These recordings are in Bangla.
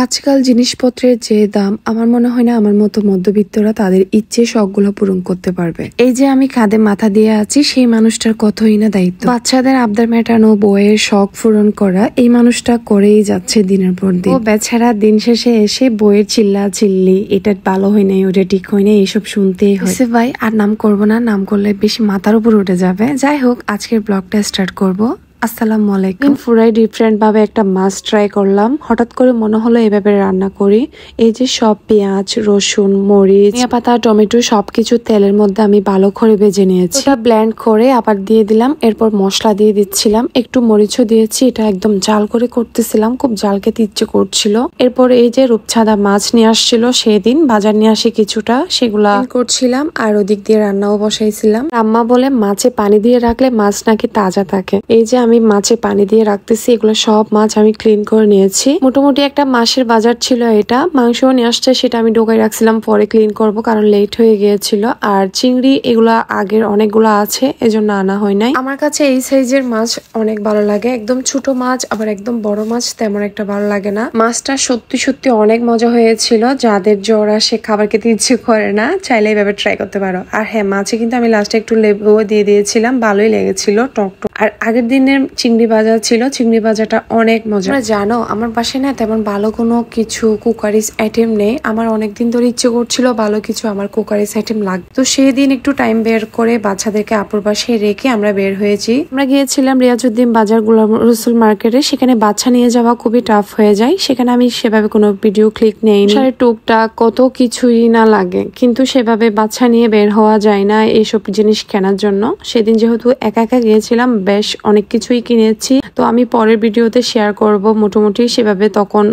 আজকাল জিনিসপত্রের যে দাম, আমার মনে হয় না আমার মতো মধ্যবিত্তরা তাদের ইচ্ছে শখগুলো পূরণ করতে পারবে। এই যে আমি খাদে মাথা দিয়ে আছি, সেই মানুষটার কতই না দায়িত্ব। বাচ্চাদের আবদার মেটানো, বইয়ের শখ পূরণ করা, এই মানুষটা করেই যাচ্ছে দিনের পর দিন। ও বেচারা দিন শেষে এসে বইয়ের চিল্লা চিল্লি, এটা ভালো হয় নাই, ওটা ঠিক হয় নাই, এইসব শুনতেই হয়। ভাই আর নাম করবো না, নাম করলে বেশি মাথার উপর উঠে যাবে। যাই হোক, আজকের ব্লগটা স্টার্ট করবো। আসসালামু আলাইকুম। পুরাই ডিফারেন্ট ভাবে একটা মাছ ট্রাই করলাম। হঠাৎ করে মনে হলো এভাবে রান্না করি। এই যে সব পেঁয়াজ, রসুন, মরিচ, ধনিয়া পাতা, টমেটো সবকিছু তেলের মধ্যে আমি ভালো করে ভেজে নিয়েছি। ওটা ব্লেন্ড করে আবার দিয়ে দিলাম। এরপর মশলা দিয়ে দিচ্ছিলাম, একটু মরিচও দিয়েছি। এটা একদম জাল করে করতেছিলাম, খুব জাল খেতে ইচ্ছে করছিল। এরপর এই যে রূপচাঁদা মাছ নিয়ে আসছিল সেদিন, বাজার নিয়ে আসি কিছুটা, সেগুলা করছিলাম আর ওদিক দিয়ে রান্নাও বসাইছিলাম। আম্মা বলে মাছে পানি দিয়ে রাখলে মাছ নাকি তাজা থাকে। এই যে আমি মাছে পানি দিয়ে রাখতেছি। এগুলো সব মাছ আমি ক্লিন করে নিয়েছি। মোটামুটি একটা মাসের বাজার ছিল এটা। মাংসও নিয়ে আসছে, সেটা আমি ঢোকাই রাখছিলাম, পরে ক্লিন করব কারণ লেট হয়ে গিয়েছিল। আর চিংড়ি এগুলা আগের অনেকগুলো আছে, এজন্য আনা হয় নাই। আমার কাছে এই সাইজের মাছ অনেক ভালো লাগে। একদম ছোট মাছ আবার একদম বড় মাছ তেমন একটা ভালো লাগে না। মাছটা সত্যি সত্যি অনেক মজা হয়েছিল। যাদের জ্বর আসে, খাবার খেতে ইচ্ছে করে না, চাইলে এইভাবে ট্রাই করতে পারো। আর হ্যাঁ, মাছে কিন্তু আমি লাস্টে একটু লেবুও দিয়ে দিয়েছিলাম, ভালোই লেগেছিল, টক টক। আর আগের দিনের চিংড়ি ভাজা ছিল, চিংড়ি ভাজাটা অনেক মজা। তোমরা জানো আমার বাসায় না তেমন ভালো কোনো কিছু কুকারিস আইটেম নেই। আমার অনেকদিন ধরে ইচ্ছে করছিল ভালো কিছু আমার কুকারিস আইটেম লাগবে। তো সেই দিন একটু টাইম বের করে বাচ্চাদেরকে আপুর বাসায় রেখে আমরা বের হয়েছি। আমরা গিয়েছিলাম রিয়াজউদ্দিন বাজার, গোলাম রসুল মার্কেটে। সেখানে বাচ্চা নিয়ে যাওয়া খুবই টাফ হয়ে যায়। সেখানে আমি সেভাবে কোনো ভিডিও ক্লিক নেইনি। টুকটাক কত কিছুই না লাগে, কিন্তু সেভাবে বাচ্চা নিয়ে বের হওয়া যায় না এইসব জিনিস কেনার জন্য। সেদিন যেহেতু একা একা গিয়েছিলাম, বেশ অনেক কিছুই কিনেছি। তো আমি পরের ভিডিওতে শেয়ার করব। মোটামুটি সেভাবে তখন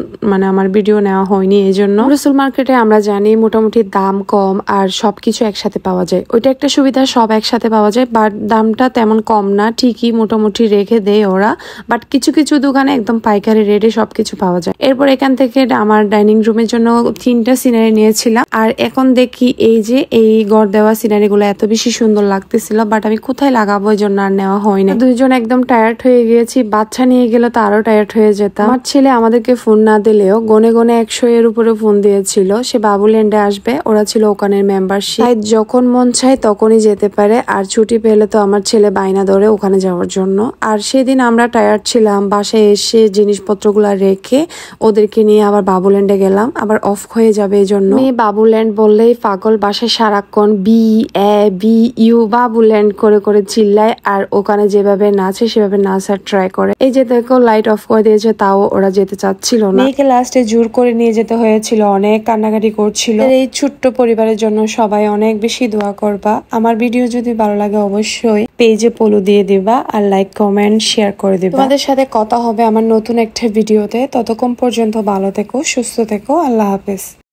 আমার ভিডিও নেওয়া হয়নি, এই জন্য। রসুল মার্কেটে আমরা জানি মোটামুটি দাম কম আর সবকিছু একসাথে পাওয়া যায়। ওইটা একটা সুবিধা, সব একসাথে পাওয়া যায়। বাট দামটা তেমন কম না, ঠিকই মোটামুটি রেখে দেয় ওরা। বাট কিছু কিছু দোকানে একদম পাইকারি রেটে সবকিছু পাওয়া যায়। এরপর এখান থেকে আমার ডাইনিং রুমের জন্য 3টা সিনারি নিয়েছিলাম। আর এখন দেখি এই যে এই গড় দেওয়া সিনারি গুলো এত বেশি সুন্দর লাগতেছিল, বাট আমি কোথায় লাগাবো এই জন্য আর নেওয়া হয় না। দুইজন একদম টায়ার্ড হয়ে গিয়েছি। বাচ্চা নিয়ে গেলে তো আরো টায়ার্ড হয়ে যেতাম। আমার ছেলে আমাদেরকে ফোন না দিলেও গনে গনে 100 এর উপরে ফোন দিয়েছিল। সে বাবুল্যান্ডে আসবে, ওরা ছিল ওখানের মেম্বারশিপ। যখন মন চায় তখনই যেতে পারে। আর ছুটি পেলে তো আমার ছেলে বায়না ধরে ওখানে যাওয়ার জন্য। আর সেদিন আমরা টায়ার্ড ছিলাম, বাসায় এসে জিনিসপত্রগুলা রেখে ওদেরকে নিয়ে আবার বাবুল্যান্ডে গেলাম। আবার অফ হয়ে যাবে এই জন্য। মেয়ে বাবুল্যান্ড বললেই পাগল, বাসায় সারাক্ষণ BU বাবুল্যান্ড করে করে চিল্লায়। আর ওখানে যেভাবে নাচে সেভাবে নাচার ট্রাই করে। এই যে দেখো লাইট অফ করে দিয়েছে, তাও ওরা যেতে চাচ্ছিল না। মেয়েকে লাস্টে জোর করে নিয়ে যেতে হয়েছিল, অনেক কান্নাকাটি করছিল। এই ছোট্ট পরিবারের জন্য সবাই অনেক বেশি দোয়া করবা। আমার ভিডিও যদি ভালো লাগে অবশ্যই পেজে ফলো দিয়ে দিবা আর লাইক, কমেন্ট, শেয়ার করে দিবা। তোমাদের সাথে কথা হবে আমার নতুন একটা ভিডিওতে। ততক্ষণ পর্যন্ত ভালো থেকো, সুস্থ থেকো। আল্লাহ হাফেজ।